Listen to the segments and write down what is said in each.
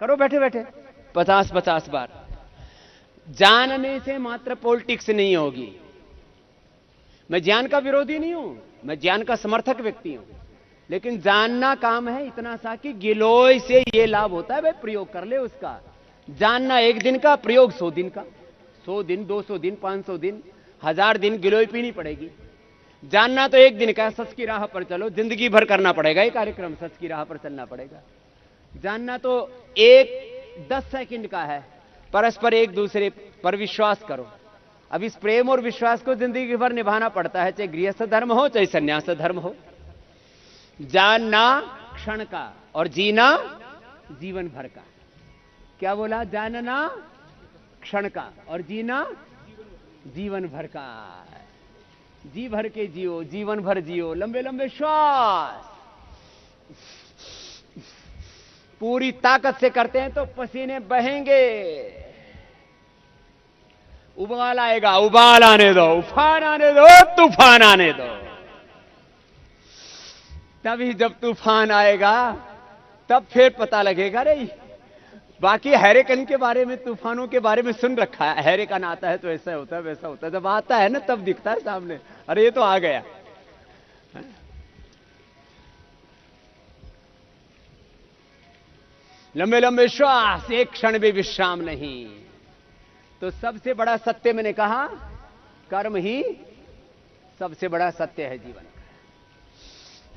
करो बैठे बैठे 50-50 बार। जानने से मात्र पॉलिटिक्स नहीं होगी। मैं ज्ञान का विरोधी नहीं हूं, मैं ज्ञान का समर्थक व्यक्ति हूं, लेकिन जानना काम है इतना सा कि गिलोय से ये लाभ होता है, भाई प्रयोग कर ले उसका। जानना 1 दिन का, प्रयोग 100 दिन का। 100 दिन, 200 दिन, 500 दिन, 1000 दिन गिलोय पीनी पड़ेगी। जानना तो 1 दिन का, सच की राह पर चलो, जिंदगी भर करना पड़ेगा ये कार्यक्रम, सच की राह पर चलना पड़ेगा। जानना तो 10 सेकंड का है, परस्पर एक दूसरे पर विश्वास करो। अब इस प्रेम और विश्वास को जिंदगी भर निभाना पड़ता है, चाहे गृहस्थ धर्म हो चाहे सन्यास धर्म हो। जानना क्षण का और जीना जीवन भर का। क्या बोला? जानना क्षण का और जीना जीवन भर का। जी भर के जियो, जीवन भर जियो, लंबे लंबे श्वास पूरी ताकत से करते हैं तो पसीने बहेंगे। उबाल आएगा, उबाल आने दो, उफान आने दो, तूफान आने दो। तभी जब तूफान आएगा तब फिर पता लगेगा। रे बाकी हैरिकेन के बारे में, तूफानों के बारे में सुन रखा है, हैरिकेन आता है तो ऐसा होता है वैसा होता है, जब आता है ना तब दिखता है सामने, अरे ये तो आ गया। लंबे लंबे श्वास, एक क्षण भी विश्राम नहीं। तो सबसे बड़ा सत्य मैंने कहा, कर्म ही सबसे बड़ा सत्य है जीवन का।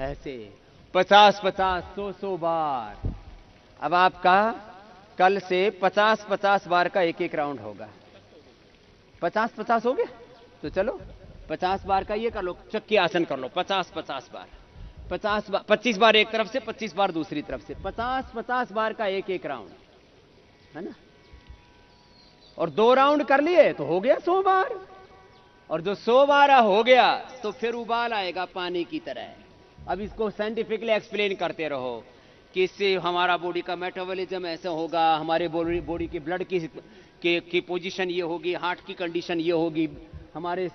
ऐसे 50-50, 100-100 बार। अब आपका कल से 50-50 बार का एक राउंड होगा। 50-50 हो गया तो चलो 50 बार का ये कर लो, चक्की आसन कर लो 50-50 बार। 25 बार एक तरफ से, 25 बार दूसरी तरफ से, 50-50 बार का एक राउंड, है ना। और 2 राउंड कर लिए तो हो गया 100 बार। और जो 100 बार हो गया तो फिर उबाल आएगा पानी की तरह। अब इसको साइंटिफिकली एक्सप्लेन करते रहो कि इससे हमारा बॉडी का मेटाबॉलिज्म ऐसा होगा, हमारे बॉडी की ब्लड की पोजीशन ये होगी, हार्ट की कंडीशन ये होगी, हमारे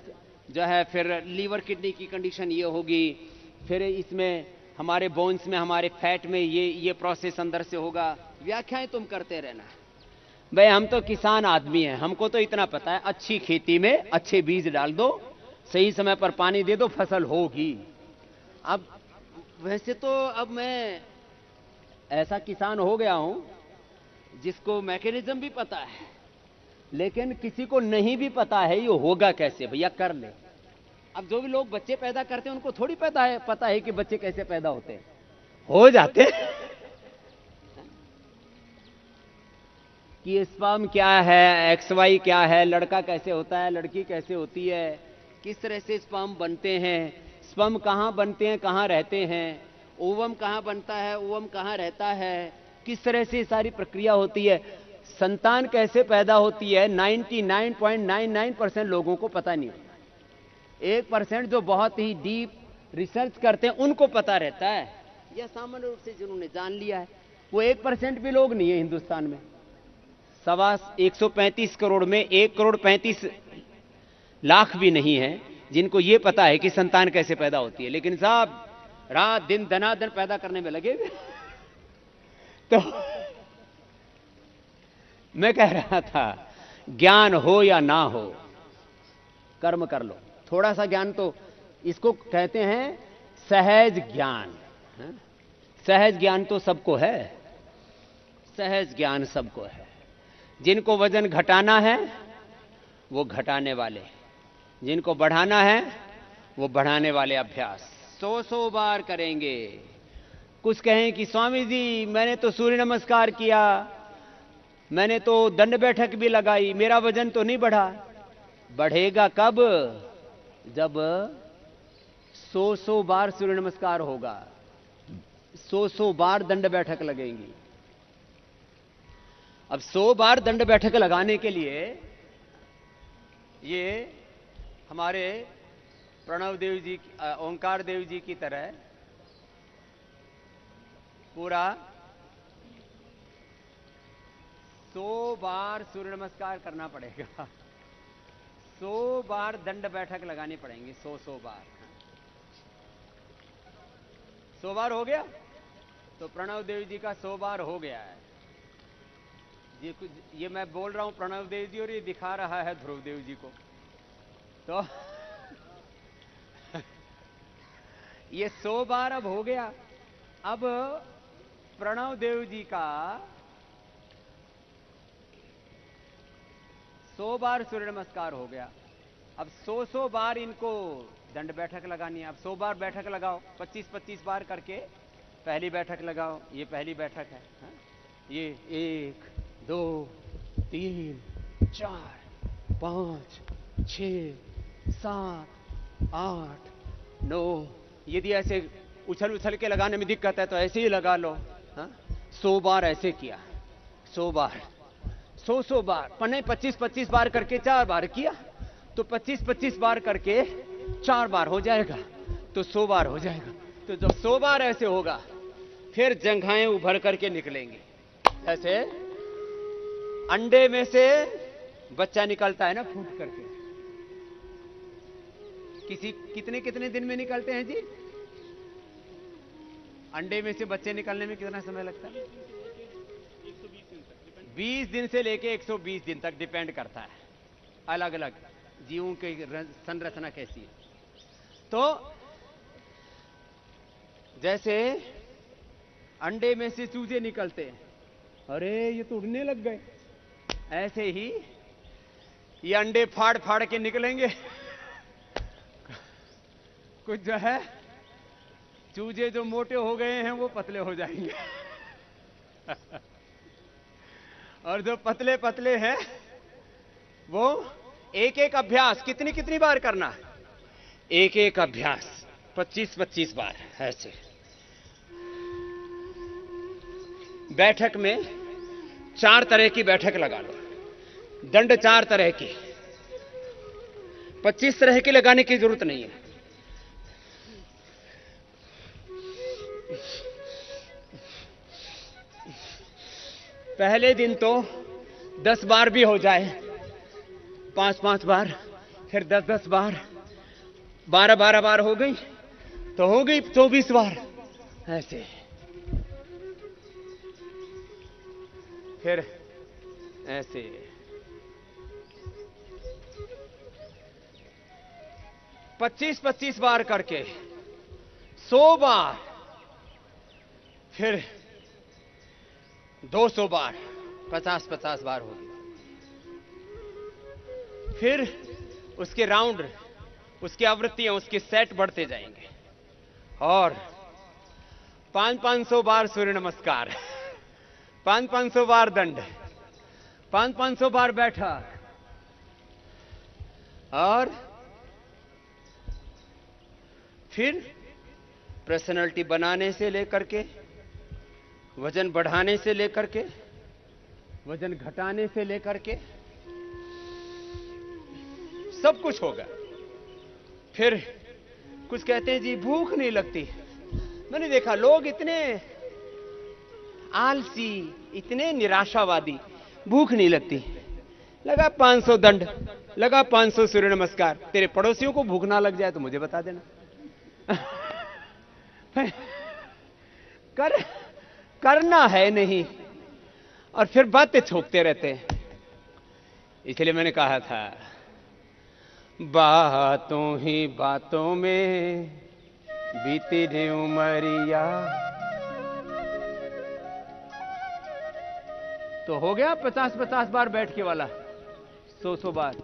जो है फिर लीवर किडनी की कंडीशन ये होगी, फिर इसमें हमारे बोन्स में, हमारे फैट में ये प्रोसेस अंदर से होगा। व्याख्याएं तुम करते रहना। भाई हम तो किसान आदमी हैं, हमको तो इतना पता है, अच्छी खेती में अच्छे बीज डाल दो, सही समय पर पानी दे दो, फसल होगी। अब वैसे तो अब मैं ऐसा किसान हो गया हूं जिसको मैकेनिज्म भी पता है, लेकिन किसी को नहीं भी पता है ये होगा कैसे, भैया कर ले। अब जो भी लोग बच्चे पैदा करते हैं उनको थोड़ी पता है कि बच्चे कैसे पैदा होते हैं, हो जाते हैं। कि स्पर्म क्या है, XY क्या है, लड़का कैसे होता है, लड़की कैसे होती है, किस तरह से स्पर्म बनते हैं, स्पर्म कहां बनते हैं, कहां रहते हैं, ओवम कहां बनता है, ओवम कहां रहता है, किस तरह से सारी प्रक्रिया होती है, संतान कैसे पैदा होती है, 99.99% लोगों को पता नहीं होता। 1% जो बहुत ही डीप रिसर्च करते हैं उनको पता रहता है, या सामान्य रूप से जिन्होंने जान लिया है, वो 1% भी लोग नहीं है हिंदुस्तान में। 135 करोड़ में 1,35,00,000 भी नहीं है जिनको ये पता है कि संतान कैसे पैदा होती है, लेकिन साहब रात दिन दनादन पैदा करने में लगे। तो मैं कह रहा था, ज्ञान हो या ना हो, कर्म कर लो। थोड़ा सा ज्ञान तो इसको कहते हैं सहज ज्ञान। सहज ज्ञान तो सबको है, सहज ज्ञान सबको है। जिनको वजन घटाना है वो घटाने वाले, जिनको बढ़ाना है वो बढ़ाने वाले अभ्यास 100 बार करेंगे। कुछ कहें कि स्वामी जी मैंने तो सूर्य नमस्कार किया, मैंने तो दंड बैठक भी लगाई, मेरा वजन तो नहीं बढ़ा। बढ़ेगा कब? जब 100 बार सूर्य नमस्कार होगा, 100 बार दंड बैठक लगेंगी। अब 100 बार दंड बैठक लगाने के लिए ये हमारे प्रणव देव जी, ओंकार देव जी की तरह पूरा 100 बार सूर्य नमस्कार करना पड़ेगा, 100 बार दंड बैठक लगानी पड़ेंगी, 100 बार। 100 बार हो गया तो प्रणव देव जी का 100 बार हो गया है। ये मैं बोल रहा हूं प्रणव देव जी और ये दिखा रहा है ध्रुव देव जी को। तो ये 100 बार अब हो गया। अब प्रणव देव जी का 100 बार सूर्य नमस्कार हो गया। अब 100 बार इनको दंड बैठक लगानी है। अब 100 बार बैठक लगाओ, 25-25 बार करके पहली बैठक लगाओ। ये पहली बैठक है, हा? ये 1 2 3 4 5 6 7 8 9। यदि ऐसे उछल उछल के लगाने में दिक्कत है तो ऐसे ही लगा लो। 100 बार ऐसे किया, 100 बार, 100 बार, पने 25-25 बार करके 4 बार किया तो 25-25 बार करके 4 बार हो जाएगा तो 100 बार हो जाएगा। तो जब 100 बार ऐसे होगा फिर जंघाएं उभर करके निकलेंगी। ऐसे अंडे में से बच्चा निकलता है ना फूट करके। कितने कितने दिन में निकलते हैं जी? अंडे में से बच्चे निकलने में कितना समय लगता है? 20 दिन से लेके 120 दिन तक डिपेंड करता है। अलग अलग जीवों की संरचना कैसी है। तो जैसे अंडे में से चूजे निकलते हैं, अरे ये तो उड़ने लग गए, ऐसे ही ये अंडे फाड़ फाड़ के निकलेंगे। कुछ जो है चूजे जो मोटे हो गए हैं वो पतले हो जाएंगे और जो पतले पतले हैं वो एक एक अभ्यास कितनी कितनी बार करना? एक एक अभ्यास 25-25 बार। ऐसे बैठक में 4 तरह की बैठक लगा लो। दंड 4 तरह की, 25 तरह की लगाने की जरूरत नहीं है। पहले दिन तो 10 बार भी हो जाए, 5-5 बार, फिर 10-10 बार, 12-12 बार हो गई तो हो गई 24 बार। ऐसे फिर ऐसे 25-25 बार करके 100 बार, फिर 200 बार, 50-50 बार होगी। फिर उसके राउंड, उसकी आवृत्तियां, उसके सेट बढ़ते जाएंगे और 500-500 बार सूर्य नमस्कार, 500-500 बार दंड, 500-500 बार बैठक और फिर पर्सनालिटी बनाने से लेकर के, वजन बढ़ाने से लेकर के, वजन घटाने से लेकर के सब कुछ होगा। फिर कुछ कहते हैं जी भूख नहीं लगती। मैंने देखा लोग इतने आलसी, इतने निराशावादी, भूख नहीं लगती। लगा 500 दंड, लगा 500 सूर्य नमस्कार। तेरे पड़ोसियों को भूख ना लग जाए तो मुझे बता देना। करना है नहीं और फिर बातें छोकते रहते हैं। इसलिए मैंने कहा था बातों ही बातों में बीती रे उमरिया। तो हो गया 50-50 बार बैठ के वाला, 100-100 बार।